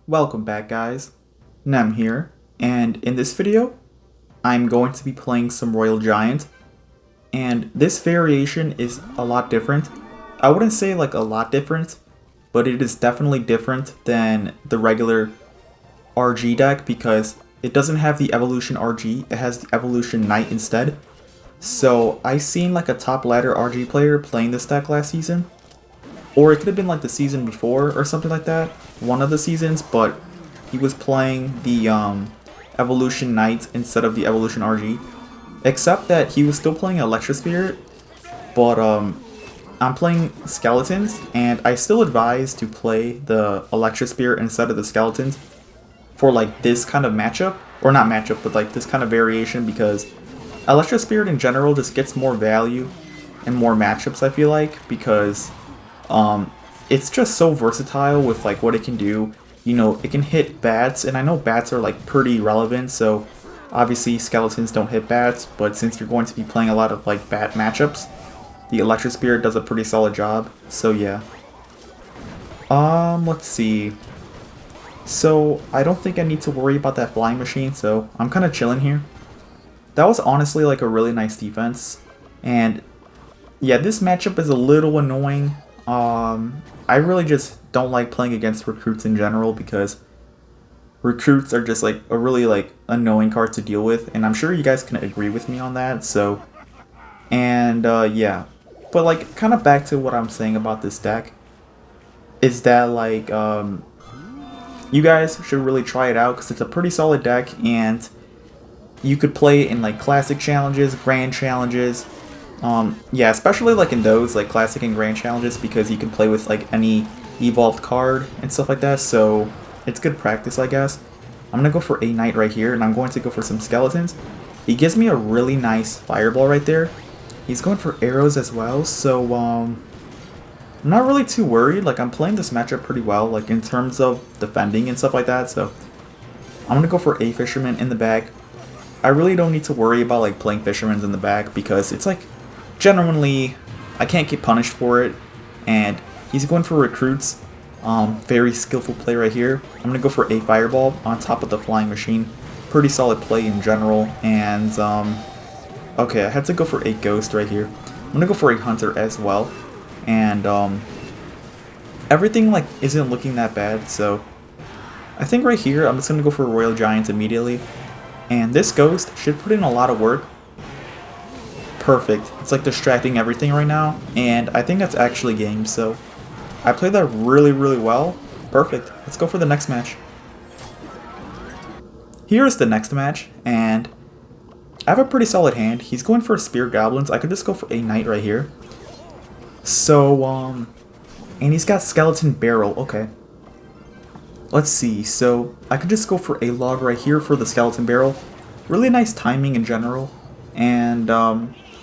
Welcome back, guys. Nem here, and in this video, I'm going to be playing some Royal Giant, and this variation is a lot different. I wouldn't say like a lot different, but it is definitely different than the regular RG deck because it doesn't have the Evolution RG, it has the Evolution Knight instead. So I seen like a top ladder RG player playing this deck last season, or it could have been like the season before or something like that, one of the seasons, but he was playing the Evolution Knight instead of the Evolution RG. Except that he was still playing Electric Spirit, but I'm playing Skeletons, and I still advise to play the Electric Spirit instead of the Skeletons for like this kind of matchup, or not matchup, but like this kind of variation, because Electric Spirit in general just gets more value and more matchups, I feel like, because it's just so versatile with like what it can do. You know, it can hit bats, and I know bats are like pretty relevant, so obviously Skeletons don't hit bats, but since you're going to be playing a lot of like bat matchups, the Electric Spirit does a pretty solid job, so yeah. Let's see. So, I don't think I need to worry about that flying machine, so I'm kind of chilling here. That was honestly like a really nice defense, and yeah, this matchup is a little annoying. I really just don't like playing against recruits in general because recruits are just like a really like annoying card to deal with, and I'm sure you guys can agree with me on that. So, and yeah, but like kind of back to what I'm saying about this deck is that like you guys should really try it out because it's a pretty solid deck, and you could play it in like classic challenges, grand challenges. Yeah, especially like in those like classic and grand challenges because you can play with like any evolved card and stuff like that, so it's good practice, I guess. I'm gonna go for a knight right here, and I'm going to go for some skeletons. He gives me a really nice fireball right there. He's going for arrows as well, so I'm not really too worried. Like, I'm playing this matchup pretty well, like in terms of defending and stuff like that, so I'm gonna go for a fisherman in the back. I really don't need to worry about like playing fishermen in the back because it's like genuinely I can't get punished for it, and he's going for recruits. Very skillful play right here. I'm gonna go for a fireball on top of the flying machine. Pretty solid play in general, and okay, I had to go for a ghost right here. I'm gonna go for a hunter as well, and everything like isn't looking that bad, so I think right here I'm just gonna go for Royal Giants immediately. And this ghost should put in a lot of work. Perfect. It's like distracting everything right now, and I think that's actually game, so I played that really, really well. Perfect. Let's go for the next match. Here's the next match, and I have a pretty solid hand. He's going for spear goblins. I could just go for a knight right here. So, and he's got skeleton barrel. Okay. Let's see, so I could just go for a log right here for the skeleton barrel. Really nice timing in general. And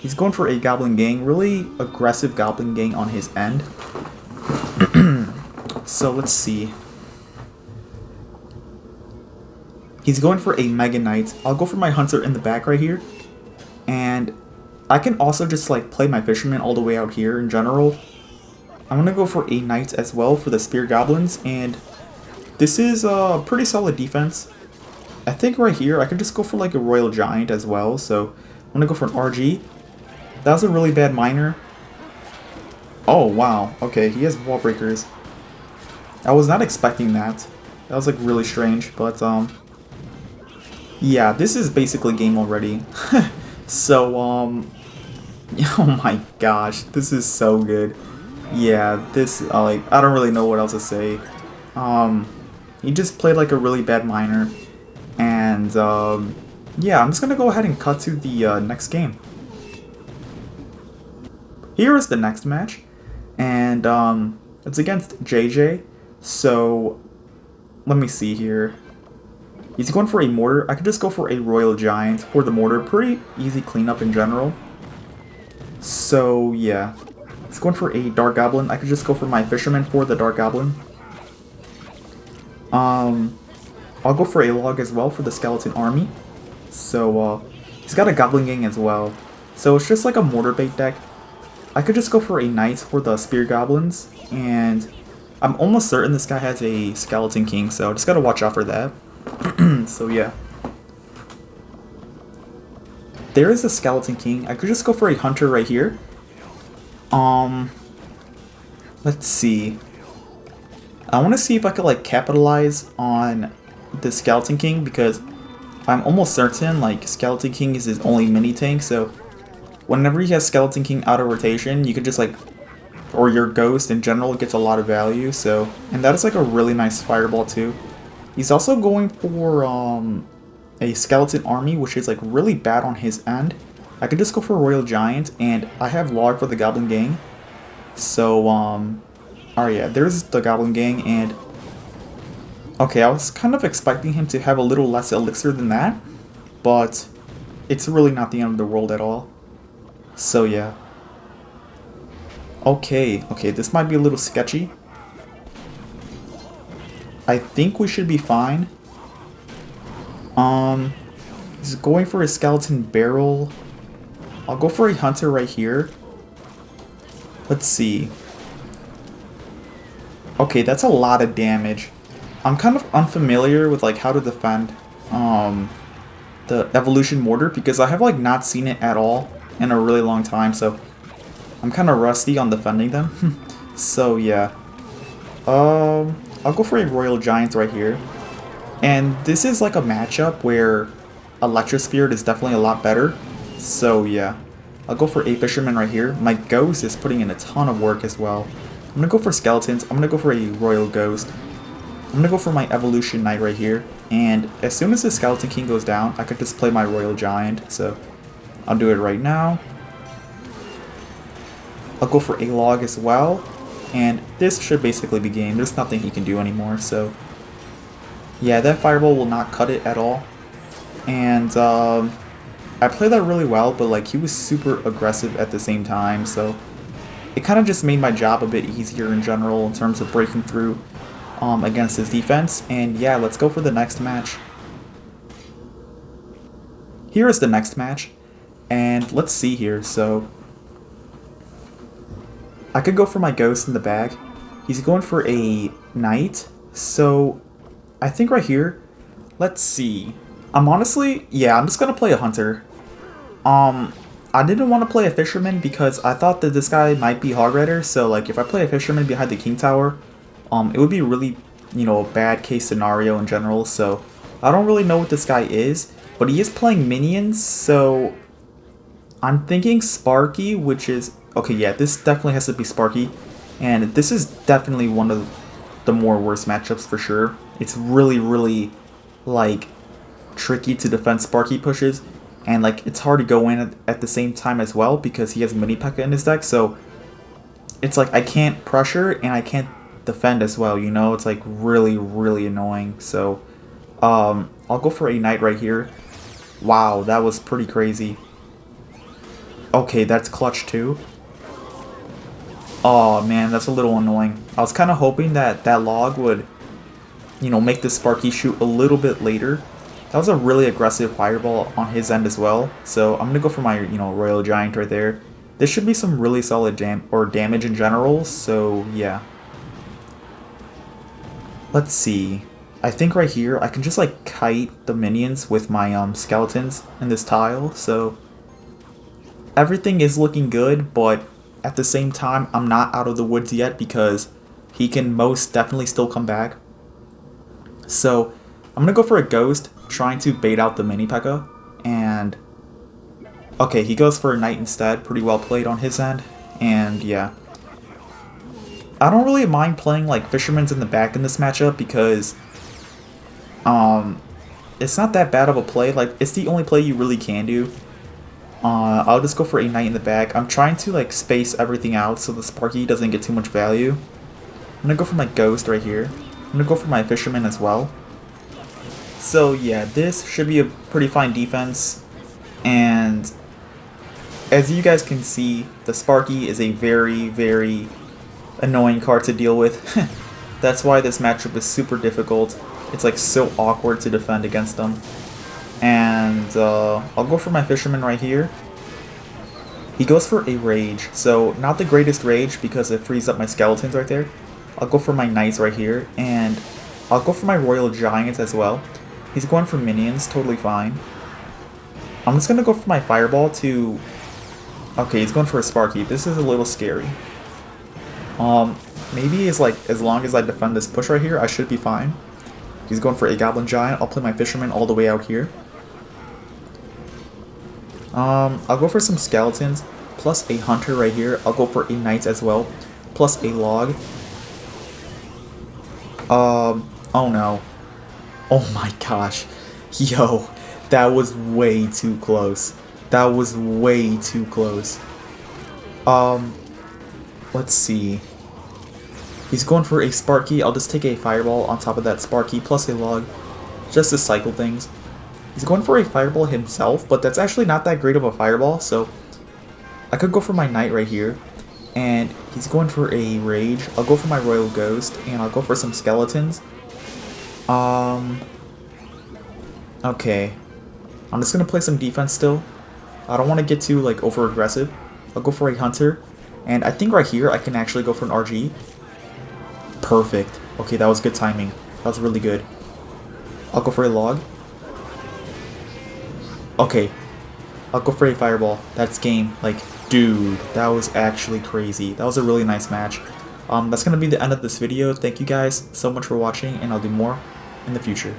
he's going for a goblin gang. Really aggressive goblin gang on his end. So let's see. He's going for a mega knight. I'll go for my hunter in the back right here. And I can also just like play my fisherman all the way out here in general. I'm going to go for a knight as well for the spear goblins, and this is a pretty solid defense. I think right here I could just go for like a Royal Giant as well, so I'm gonna go for an RG. That was a really bad miner. Oh wow, okay, he has wall breakers. I was not expecting that. That was like really strange, but yeah, this is basically game already. So oh my gosh, this is so good. Yeah, this like I don't really know what else to say. He just played like a really bad miner, and yeah, I'm just gonna go ahead and cut to the next game. Here is the next match, and it's against JJ. So let me see here. He's going for a mortar. I could just go for a Royal Giant for the mortar. Pretty easy cleanup in general. So yeah, he's going for a Dark Goblin. I could just go for my fisherman for the Dark Goblin. I'll go for a log as well for the skeleton army. So, he's got a goblin gang as well. So it's just like a mortar bait deck. I could just go for a knight for the spear goblins, and I'm almost certain this guy has a Skeleton King, so just gotta watch out for that. So yeah. There is a Skeleton King. I could just go for a Hunter right here. Let's see. I want to see if I could like capitalize on the Skeleton King because I'm almost certain like Skeleton King is his only mini tank, so whenever he has Skeleton King out of rotation, you could just like, or your Ghost in general gets a lot of value, so, and that is like a really nice fireball too. He's also going for a Skeleton Army, which is like really bad on his end. I could just go for Royal Giant, and I have Log for the Goblin Gang. So, oh yeah, there's the Goblin Gang, and okay, I was kind of expecting him to have a little less elixir than that, but it's really not the end of the world at all. So yeah. Okay, this might be a little sketchy. I think we should be fine. He's going for a Skeleton Barrel. I'll go for a Hunter right here. Let's see. Okay, that's a lot of damage. I'm kind of unfamiliar with like how to defend the Evolution Mortar because I have like not seen it at all in a really long time, so I'm kind of rusty on defending them. So yeah. I'll go for a Royal Giant right here. And this is like a matchup where Electro Spirit is definitely a lot better. So yeah. I'll go for a Fisherman right here. My Ghost is putting in a ton of work as well. I'm gonna go for Skeletons. I'm gonna go for a Royal Ghost. I'm gonna go for my Evolution Knight right here. And as soon as the Skeleton King goes down, I could just play my Royal Giant. So I'll do it right now. I'll go for a Log as well. And this should basically be game. There's nothing he can do anymore, so yeah, that Fireball will not cut it at all. And I played that really well, but like he was super aggressive at the same time, so it kind of just made my job a bit easier in general in terms of breaking through against his defense. And yeah, let's go for the next match. Here is the next match, and let's see here. So I could go for my Ghost in the bag. He's going for a Knight, so I think right here, let's see. I'm honestly, yeah, I'm just gonna play a Hunter. I didn't want to play a Fisherman because I thought that this guy might be Hog Rider, so like if I play a Fisherman behind the King Tower, it would be really, you know, a bad case scenario in general, so I don't really know what this guy is, but he is playing minions, so I'm thinking Sparky, which is, okay, yeah, this definitely has to be Sparky, and this is definitely one of the more worst matchups for sure. It's really, really, like, tricky to defend Sparky pushes, and, like, it's hard to go in at the same time as well because he has Mini P.E.K.K.A in his deck, so it's like I can't pressure and I can't defend as well, you know? It's, like, really, really annoying, so I'll go for a Knight right here. Wow, that was pretty crazy. Okay, that's clutch too. Oh man, that's a little annoying. I was kind of hoping that that Log would, you know, make the Sparky shoot a little bit later. That was a really aggressive Fireball on his end as well. So I'm gonna go for my, you know, Royal Giant right there. This should be some really solid damage in general. So yeah. Let's see. I think right here I can just like kite the minions with my skeletons in this tile. So everything is looking good, but at the same time, I'm not out of the woods yet because he can most definitely still come back. So I'm going to go for a Ghost, trying to bait out the Mini P.E.K.K.A. And okay, he goes for a Knight instead. Pretty well played on his end. And yeah. I don't really mind playing like Fisherman's in the back in this matchup because it's not that bad of a play. Like, it's the only play you really can do. I'll just go for a Knight in the back. I'm trying to like space everything out so the Sparky doesn't get too much value. I'm gonna go for my Ghost right here. I'm gonna go for my Fisherman as well. So yeah, this should be a pretty fine defense. And as you guys can see, the Sparky is a very, very annoying card to deal with. That's why this matchup is super difficult. It's like so awkward to defend against them. And I'll go for my Fisherman right here. He goes for a Rage, so not the greatest Rage because it frees up my Skeletons right there. I'll go for my Knights right here, and I'll go for my Royal Giants as well. He's going for minions, totally fine. I'm just going to go for my Fireball to... Okay, he's going for a Sparky. This is a little scary. Maybe it's like, as long as I defend this push right here, I should be fine. He's going for a Goblin Giant. I'll play my Fisherman all the way out here. I'll go for some Skeletons, plus a Hunter right here. I'll go for a Knight as well, plus a Log. Oh no. Oh my gosh. Yo, that was way too close. That was way too close. Let's see. He's going for a Sparky. I'll just take a Fireball on top of that Sparky, plus a Log, just to cycle things. He's going for a Fireball himself, but that's actually not that great of a Fireball, so I could go for my Knight right here. And he's going for a Rage. I'll go for my Royal Ghost, and I'll go for some Skeletons. Okay. I'm just going to play some defense still. I don't want to get too, like, over-aggressive. I'll go for a Hunter. And I think right here I can actually go for an RG. Perfect. Okay, that was good timing. That was really good. I'll go for a Log. Okay. I'll go for a Fireball. That's game. Like, dude, that was actually crazy. That was a really nice match. That's going to be the end of this video. Thank you guys so much for watching, and I'll do more in the future.